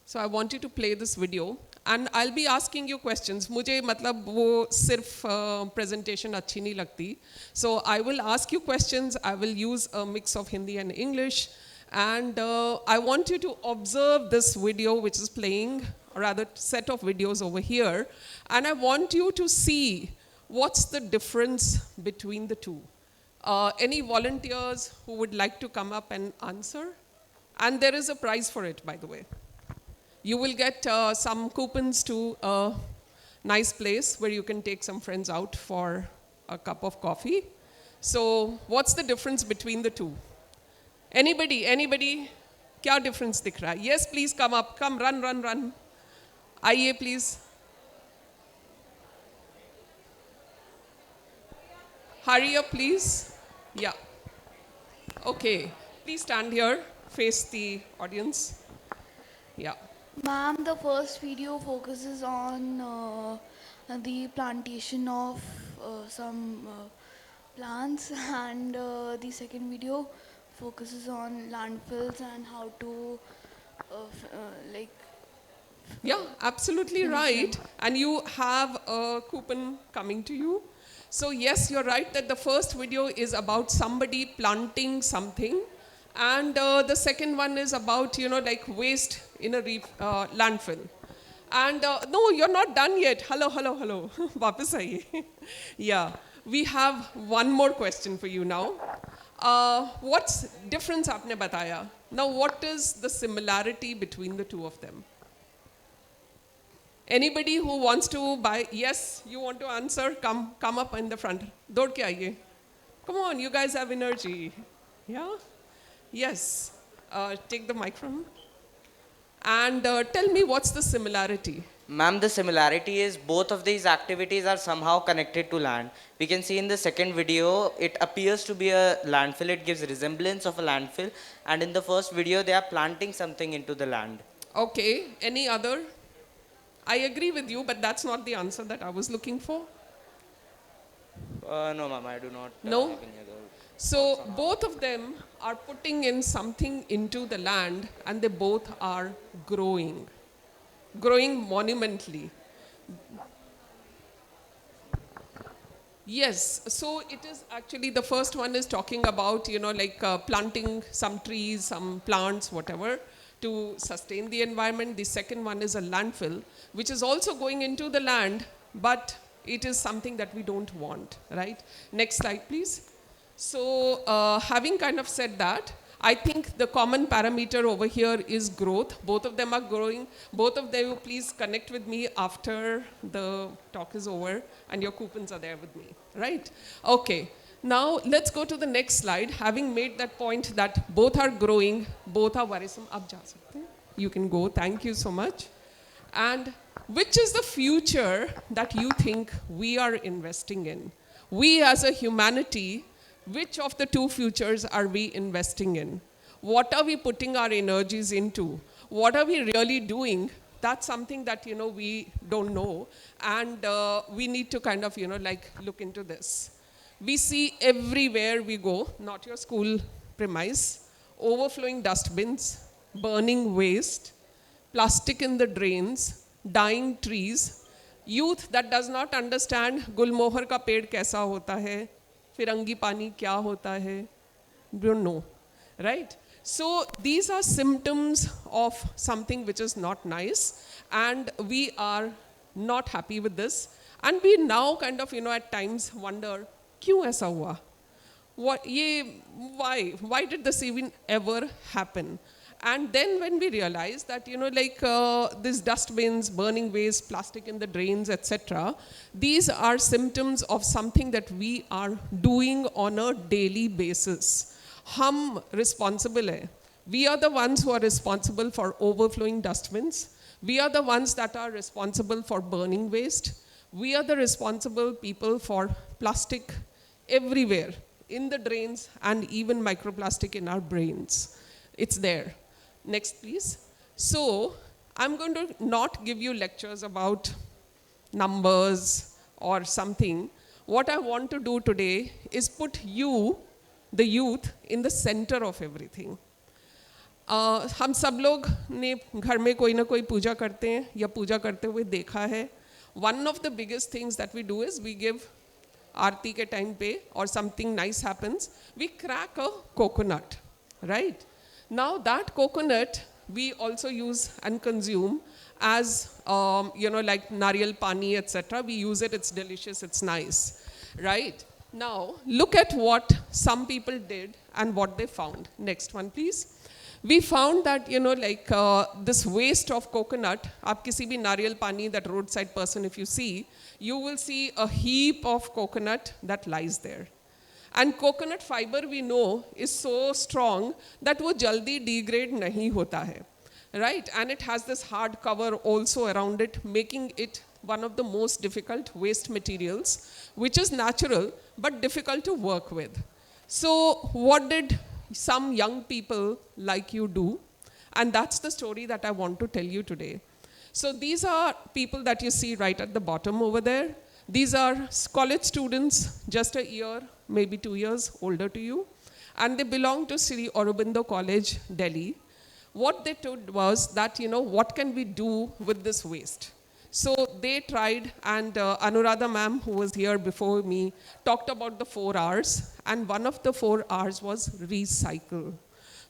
So I want you to play this video and I'll be asking you questions. मुझे मतलब वो सिर्फ presentation अच्छी नहीं लगती. So I will ask you questions. I will use a mix of Hindi and English. And I want you to observe this video which is playing, or rather set of videos over here. And I want you to see what's the difference between the two. Any volunteers who would like to come up and answer? And there is a prize for it, by the way. You will get some coupons to a nice place where you can take some friends out for a cup of coffee. So what's the difference between the two? Anybody? क्या difference दिख रहा है? Yes, please come up. Come, run. आइए, please. Hurry up, please. Yeah. Okay. Please stand here, face the audience. Yeah. Ma'am, the first video focuses on the plantation of some plants, and the second video focuses on landfills and how to like. Yeah, absolutely right. And you have a coupon coming to you. So yes, you're right that the first video is about somebody planting something. And the second one is about, like waste in a landfill. And no, you're not done yet. Hello. वापस आइए. Yeah, we have one more question for you now. What's difference आपने बताया? Now, what is the similarity between the two of them? Anybody who wants to buy? Yes, you want to answer? Come up in the front. दौड़ के आइए. Come on, you guys have energy. Yeah? Yes. Take the mic from him. And tell me what's the similarity? Ma'am, the similarity is both of these activities are somehow connected to land. We can see in the second video, it appears to be a landfill. It gives resemblance of a landfill. And in the first video, they are planting something into the land. Okay. Any other? I agree with you, but that's not the answer that I was looking for. No, ma'am, I do not. No? Have any other. So both of them are putting in something into the land and they both are growing monumentally. Yes, so it is actually the first one is talking about, planting some trees, some plants, whatever, to sustain the environment. The second one is a landfill, which is also going into the land, but it is something that we don't want, right? Next slide, please. So having kind of said that, I think the common parameter over here is growth. Both of them are growing. Both of them, please connect with me after the talk is over and your coupons are there with me, right? Okay, now let's go to the next slide. Having made that point that both are growing, both are worrisome. Aap ja sakte hain. You can go, thank you so much. And which is the future that you think we are investing in? We as a humanity, which of the two futures are we investing in? What are we putting our energies into? What are we really doing? That's something that, we don't know. And we need to kind of, look into this. We see everywhere we go, not your school premise, overflowing dustbins, burning waste, plastic in the drains, dying trees, youth that does not understand गुलमोहर का पेड़ कैसा होता है, फिरंगी पानी क्या होता है, don't know, right? So these are symptoms of something which is not nice, and we are not happy with this, and we now kind of, at times wonder, क्यों ऐसा हुआ? Why did this even ever happen? And then when we realize that, these dustbins, burning waste, plastic in the drains, etc., these are symptoms of something that we are doing on a daily basis. Hum responsible hai. We are the ones who are responsible for overflowing dustbins. We are the ones that are responsible for burning waste. We are the responsible people for plastic everywhere, in the drains, and even microplastic in our brains. It's there. Next, please. So, I'm going to not give you lectures about numbers or something. What I want to do today is put you, the youth, in the center of everything. हम सब लोग ने घर में कोई ना कोई पूजा करते हैं या पूजा करते हुए देखा है. One of the biggest things that we do is we give आरती के टाइम पे or something nice happens, we crack a coconut, right? Now that coconut we also use and consume as like nariyal pani, etc. We use it, it's delicious, it's nice, right? Now look at what some people did and what they found. Next one please. We found that this waste of coconut, आप किसी भी नारियल पानी, that roadside person if you see, you will see a heap of coconut that lies there. And coconut fiber we know is so strong that वो जल्दी degrade नहीं होता है, right? And it has this hard cover also around it, making it one of the most difficult waste materials, which is natural but difficult to work with. So what did some young people like you do? And that's the story that I want to tell you today. So these are people that you see right at the bottom over there. These are college students, just a year, maybe 2 years older to you. And they belong to Sri Aurobindo College, Delhi. What they did was that, what can we do with this waste? So they tried, and Anuradha ma'am, who was here before me, talked about the 4 R's, and one of the 4 R's was recycle.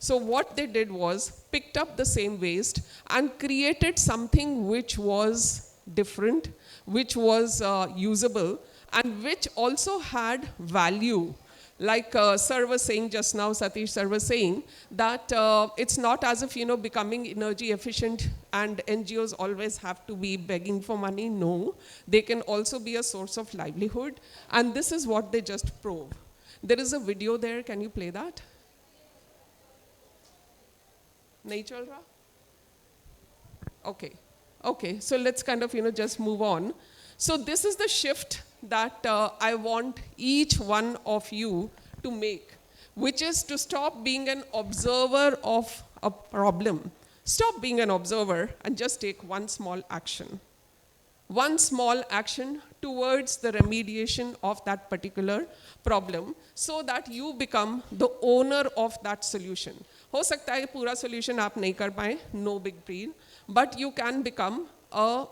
So what they did was picked up the same waste and created something which was different, which was usable, and which also had value. Like sir was saying just now, Satish sir was saying, that it's not as if, becoming energy efficient and NGOs always have to be begging for money. No, they can also be a source of livelihood. And this is what they just prove. There is a video there, can you play that? Nahi chal raha? Okay, so let's kind of, just move on. So this is the shift that I want each one of you to make, which is to stop being an observer of a problem. Stop being an observer and just take one small action. One small action towards the remediation of that particular problem, so that you become the owner of that solution. हो सकता है पूरा solution आप नहीं कर पाए, no big deal, but you can become a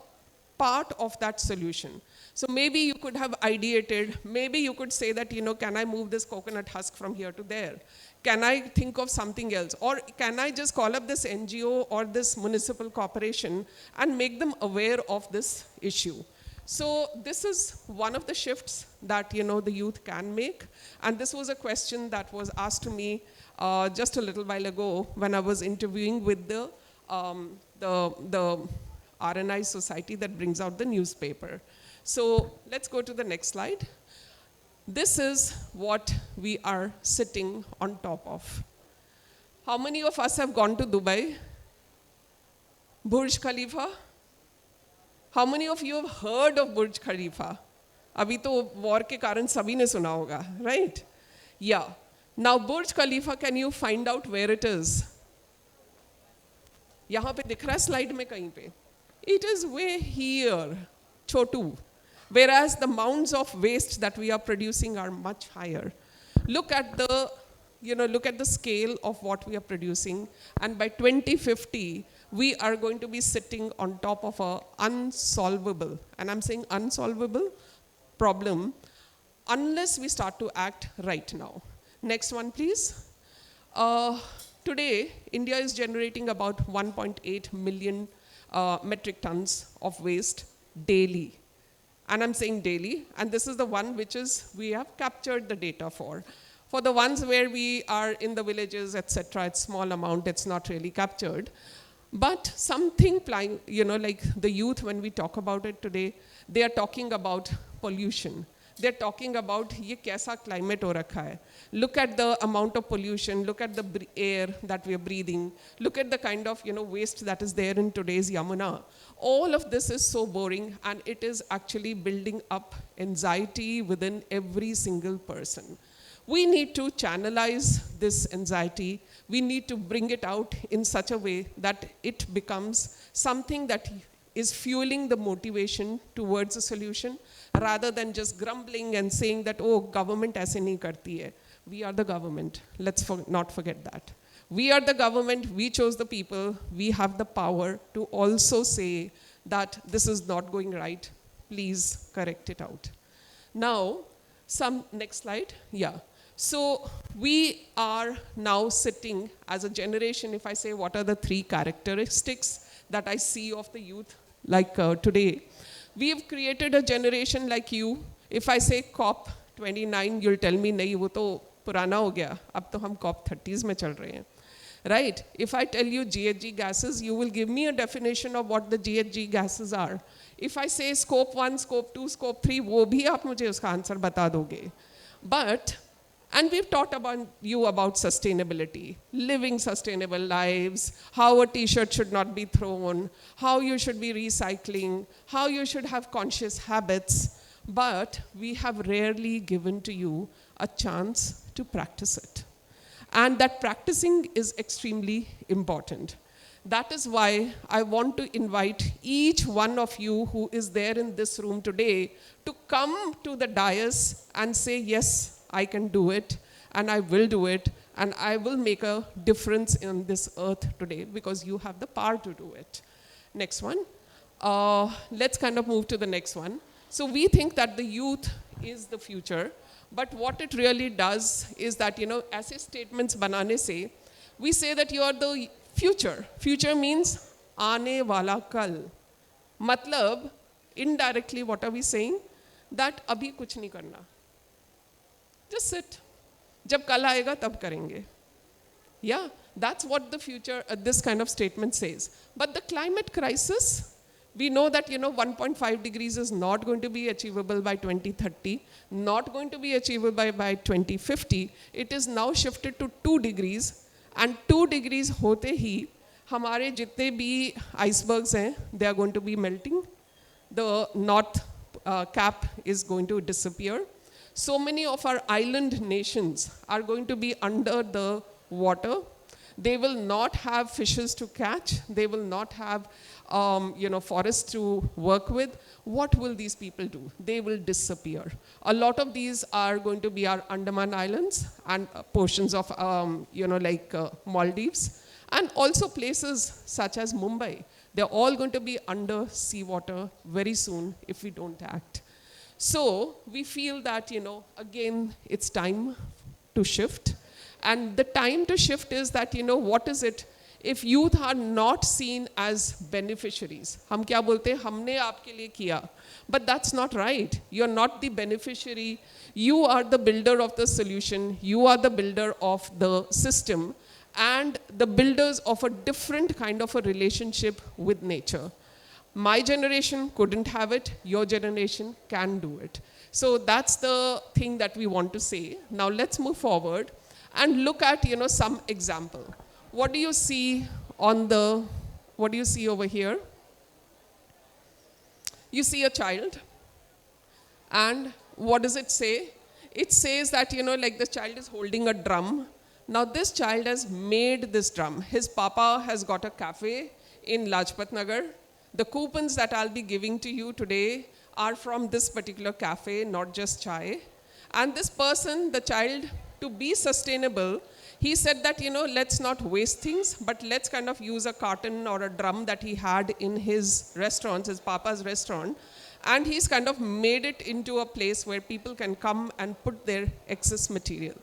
part of that solution. So maybe you could have ideated, maybe you could say that, can I move this coconut husk from here to there? Can I think of something else? Or can I just call up this NGO or this municipal corporation and make them aware of this issue? So this is one of the shifts that, the youth can make. And this was a question that was asked to me just a little while ago when I was interviewing with the RNI society that brings out the newspaper. So let's go to the next slide. This is what we are sitting on top of. How many of us have gone to Dubai? Burj Khalifa? How many of you have heard of Burj Khalifa? Abhi to war ke karan sabhi ne suna hoga, right? Yeah. Now Burj Khalifa, can you find out where it is? Yahan pe dikh raha hai slide mein kahin pe. It is way here, Chotu. Whereas the mounds of waste that we are producing are much higher. Look at the scale of what we are producing. And by 2050, we are going to be sitting on top of an unsolvable, and I'm saying unsolvable, problem, unless we start to act right now. Next one, please. Today, India is generating about 1.8 million metric tons of waste daily. And I'm saying daily, and this is the one which is, we have captured the data for. For the ones where we are in the villages, etc., it's small amount, it's not really captured. But something, like the youth, when we talk about it today, they are talking about pollution. They're talking about ye kaisa climate ho rakha hai. Look at the amount of pollution, look at the air that we are breathing, look at the kind of waste that is there in today's Yamuna. All of this is so boring, and it is actually building up anxiety within every single person. We need to channelize this anxiety. We need to bring it out in such a way that it becomes something that is fueling the motivation towards a solution, rather than just grumbling and saying that, oh, government aise nahi karti hai. We are the government. Let's not forget that. We are the government, we chose the people, we have the power to also say that this is not going right, please correct it out. Now, next slide, yeah. So we are now sitting as a generation, if I say what are the 3 characteristics that I see of the youth like today. We have created a generation like you. If I say COP29, you'll tell me, nahi, wo to purana ho gaya, ab to hum COP30s mein chal rahe hain. Right? If I tell you GHG gases, you will give me a definition of what the GHG gases are. If I say scope 1, scope 2, scope 3, wo bhi aap mujhe uska answer bata doge. But, and we've taught you about sustainability, living sustainable lives, how a t-shirt should not be thrown, how you should be recycling, how you should have conscious habits. But we have rarely given to you a chance to practice it. And that practicing is extremely important. That is why I want to invite each one of you who is there in this room today to come to the dais and say, yes, I can do it, and I will do it, and I will make a difference in this earth today because you have the power to do it. Next one. Let's kind of move to the next one. So we think that the youth is the future. But what it really does is that, ऐसे statements बनाने से, we say that you are the future. Future means आने वाला कल. मतलब, indirectly what are we saying? That अभी कुछ नहीं करना. Just sit. जब कल आएगा तब करेंगे. Yeah, that's what the future, this kind of statement says. But the climate crisis, we know that 1.5 degrees is not going to be achievable by 2030, not going to be achievable by 2050. It is now shifted to 2 degrees, and 2 degrees hote hi, हमारे जितने भी icebergs हैं, they are going to be melting. The north cap is going to disappear. So many of our island nations are going to be under the water. They will not have fishes to catch. They will not have forests to work with. What will these people do? They will disappear. A lot of these are going to be our Andaman Islands and portions of, Maldives, and also places such as Mumbai. They're all going to be under seawater very soon if we don't act. So we feel that, again, it's time to shift. And the time to shift is that, what is it? If youth are not seen as beneficiaries, हम क्या बोलते हैं, हमने आपके लिए किया. But that's not right. You're not the beneficiary. You are the builder of the solution. You are the builder of the system and the builders of a different kind of a relationship with nature. My generation couldn't have it. Your generation can do it. So that's the thing that we want to say. Now let's move forward and look at, some example. What do you see what do you see over here? You see a child, and what does it say? It says that, the child is holding a drum. Now this child has made this drum. His papa has got a cafe in Lajpat Nagar. The coupons that I'll be giving to you today are from this particular cafe, not just chai. And this person, the child, to be sustainable, he said that, let's not waste things, but let's kind of use a carton or a drum that he had in his restaurant, his papa's restaurant, and he's kind of made it into a place where people can come and put their excess material.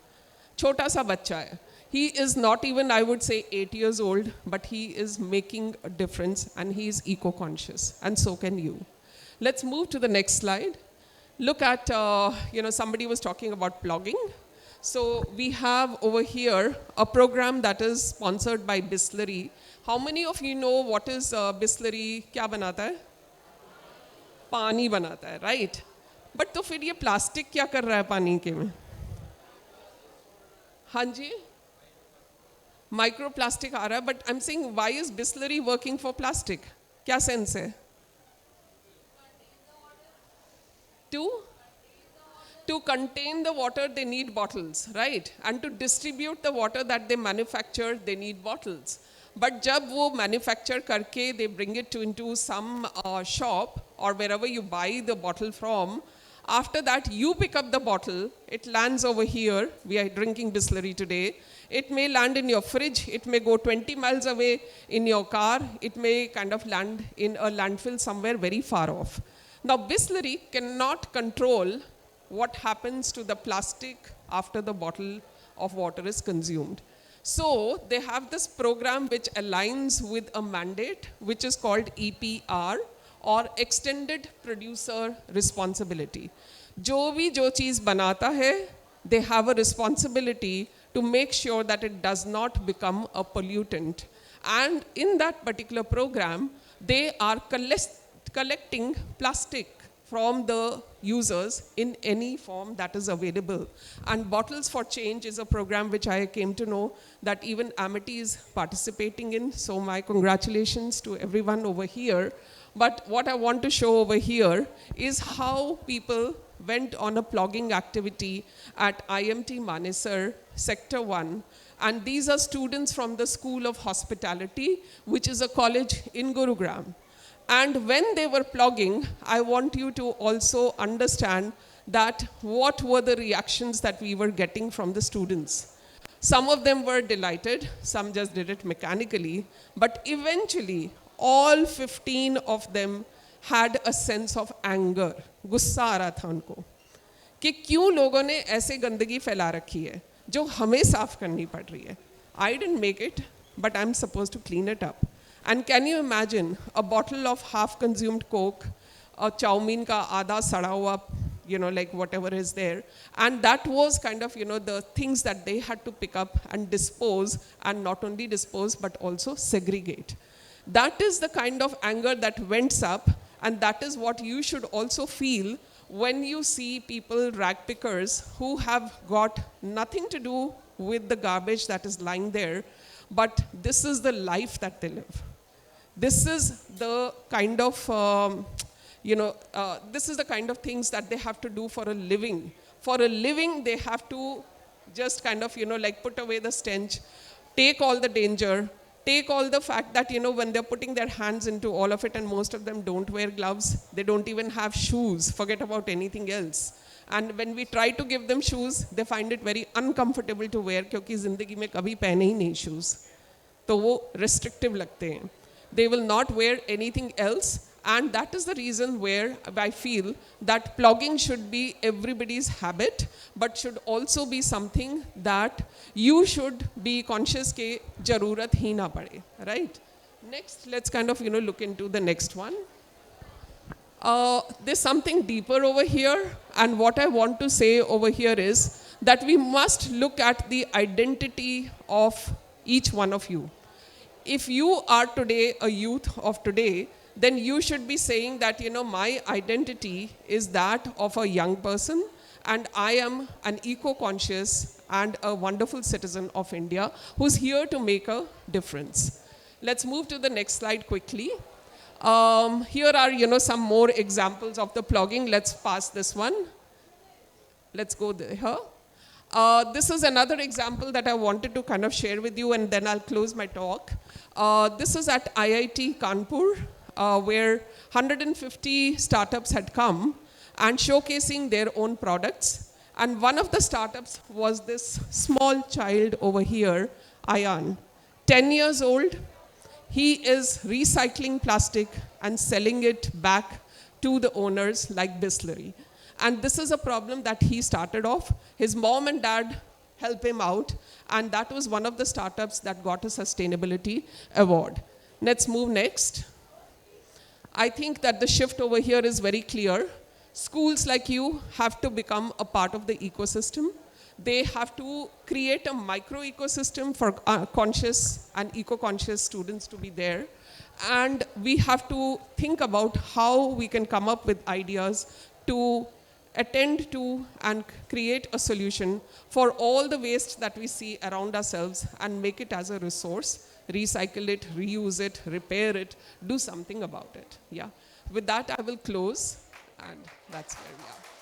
Chota sa bachcha hai. He is not even, I would say, 8 years old, but he is making a difference and he is eco-conscious, and so can you. Let's move to the next slide. Look at, somebody was talking about plugging. So we have over here a program that is sponsored by Bisleri. How many of you know what is Bisleri? क्या बनाता है? पानी बनाता है, right? But तो फिर ये plastic क्या कर रहा है पानी के में? हाँ जी? Microplastic आ रहा है, but I'm saying why is Bisleri working for plastic? क्या sense है? To contain the water, they need bottles, right? And to distribute the water that they manufacture, they need bottles. But जब वो manufacture करके, they bring it into some shop or wherever you buy the bottle from, after that, you pick up the bottle, it lands over here, we are drinking Bisleri today, It may land in your fridge, it may go 20 miles away in your car, it may kind of land in a landfill somewhere very far off. Now, Bisleri cannot control what happens to the plastic after the bottle of water is consumed. So they have this program which aligns with a mandate which is called EPR, or Extended Producer Responsibility. जो भी जो चीज़ बनाता है, they have a responsibility to make sure that it does not become a pollutant. And in that particular program, they are collecting plastic from the users in any form that is available. And Bottles for Change is a program which I came to know that even Amity is participating in. So my congratulations to everyone over here. But what I want to show over here is how people went on a plogging activity at IMT Manesar, Sector 1. And these are students from the School of Hospitality, which is a college in Gurugram. And when they were plogging, I want you to also understand that what were the reactions that we were getting from the students. Some of them were delighted, some just did it mechanically, but eventually all 15 of them had a sense of anger. गुस्सा आ रहा था उनको कि क्यों लोगों ने ऐसे गंदगी फैला रखी है जो हमें साफ करनी पड़ रही है. I didn't make it, but I'm supposed to clean it up. And can you imagine a bottle of half-consumed Coke, a chow mein ka आधा सड़ा हुआ, like whatever is there. And that was kind of, the things that they had to pick up and dispose, and not only dispose, but also segregate. That is the kind of anger that went up, and that is what you should also feel when you see people, rag pickers, who have got nothing to do with the garbage that is lying there, but this is the life that they live. This is the kind of, this is the kind of things that they have to do for a living. For a living, they have to just kind of, put away the stench, take all the danger, take all the fact that, when they're putting their hands into all of it, and most of them don't wear gloves, they don't even have shoes, forget about anything else. And when we try to give them shoes, they find it very uncomfortable to wear, क्योंकि ज़िंदगी में कभी पहने ही नहीं shoes. तो वो restrictive लगते हैं. They will not wear anything else, and that is the reason where I feel that plogging should be everybody's habit, but should also be something that you should be conscious के ज़रूरत ही ना पड़े, right? Next, let's kind of look into the next one. There's something deeper over here, and what I want to say over here is that we must look at the identity of each one of you. If you are today a youth of today, then you should be saying that, my identity is that of a young person, and I am an eco-conscious and a wonderful citizen of India who's here to make a difference. Let's move to the next slide quickly. Here are, some more examples of the plogging. Let's pass this one. Let's go here. This is another example that I wanted to kind of share with you, and then I'll close my talk. This is at IIT Kanpur, where 150 startups had come and showcasing their own products. And one of the startups was this small child over here, Ayan, 10 years old. He is recycling plastic and selling it back to the owners like Bisleri. And this is a problem that he started off. His mom and dad helped him out, and that was one of the startups that got a sustainability award. Let's move next. I think that the shift over here is very clear. Schools like you have to become a part of the ecosystem. They have to create a micro ecosystem for conscious and eco-conscious students to be there. And we have to think about how we can come up with ideas to attend to and create a solution for all the waste that we see around ourselves and make it as a resource, recycle it, reuse it, repair it, do something about it. Yeah. With that, I will close, and that's where we are.